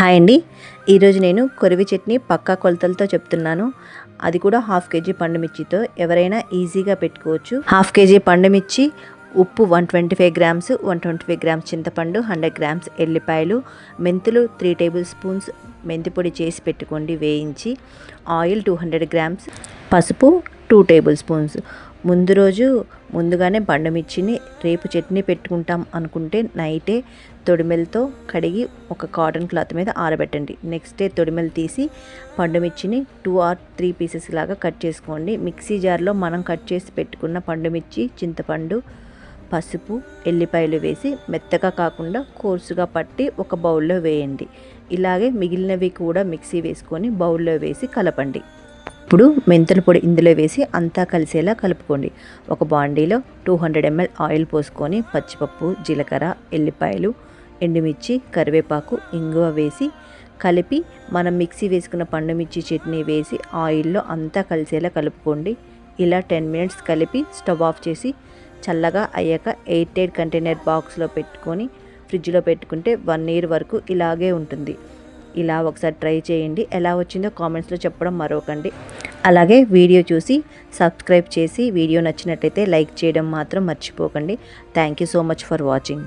Hi అండి, ఈరోజు నేను కొరివి చట్నీ పక్కా కొలతలతో చెప్తున్నాను. అది కూడా హాఫ్ కేజీ పండుమిర్చితో ఎవరైనా ఈజీగా పెట్టుకోవచ్చు. హాఫ్ కేజీ పండుమిర్చి, ఉప్పు 125 గ్రామ్స్, 125 గ్రామ్స్ చింతపండు, 100 గ్రామ్స్ ఎల్లిపాయలు, మెంతులు 3 టేబుల్ స్పూన్స్ మెంతి పొడి చేసి పెట్టుకోండి వేయించి, ఆయిల్ 200 గ్రామ్స్, పసుపు 2 టేబుల్ స్పూన్స్. ముందు రోజు ముందుగానే పండుమిర్చిని రేపు చట్నీ పెట్టుకుంటాం అనుకుంటే నైటే తొడిమెలతో కడిగి ఒక కాటన్ క్లాత్ మీద ఆరబెట్టండి. నెక్స్ట్ డే తొడిమెలు తీసి పండుమిర్చిని 2 or 3 పీసెస్ లాగా కట్ చేసుకోండి. మిక్సీ జార్లో మనం కట్ చేసి పెట్టుకున్న పండుమిర్చి, చింతపండు, పసుపు, ఎల్లిపాయలు వేసి మెత్తగా కాకుండా కోర్సుగా పట్టి ఒక బౌల్లో వేయండి. ఇలాగే మిగిలినవి కూడా మిక్సీ వేసుకొని బౌల్లో వేసి కలపండి. ఇప్పుడు మెంతుల పొడి ఇందులో వేసి అంతా కలిసేలా కలుపుకోండి. ఒక బాండీలో 200 ml ఆయిల్ పోసుకొని పచ్చిపప్పు, జీలకర్ర, ఎల్లిపాయలు, ఎండుమిర్చి, కరివేపాకు, ఇంగువ వేసి కలిపి మనం మిక్సీ వేసుకున్న పండుమిర్చి చట్నీ వేసి ఆయిల్లో అంతా కలిసేలా కలుపుకోండి. ఇలా 10 minutes కలిపి స్టవ్ ఆఫ్ చేసి చల్లగా అయ్యాక ఎయిర్ టైట్ కంటైనర్ బాక్స్లో పెట్టుకొని ఫ్రిడ్జ్లో పెట్టుకుంటే 1 year వరకు ఇలాగే ఉంటుంది. ఇలా ఒకసారి ట్రై చేయండి. ఎలా వచ్చిందో కామెంట్స్లో చెప్పడం మరవకండి. అలాగే వీడియో చూసి సబ్స్క్రైబ్ చేసి వీడియో నచ్చినట్లయితే లైక్ చేయడం మాత్రం మర్చిపోకండి. Thank you so much for watching.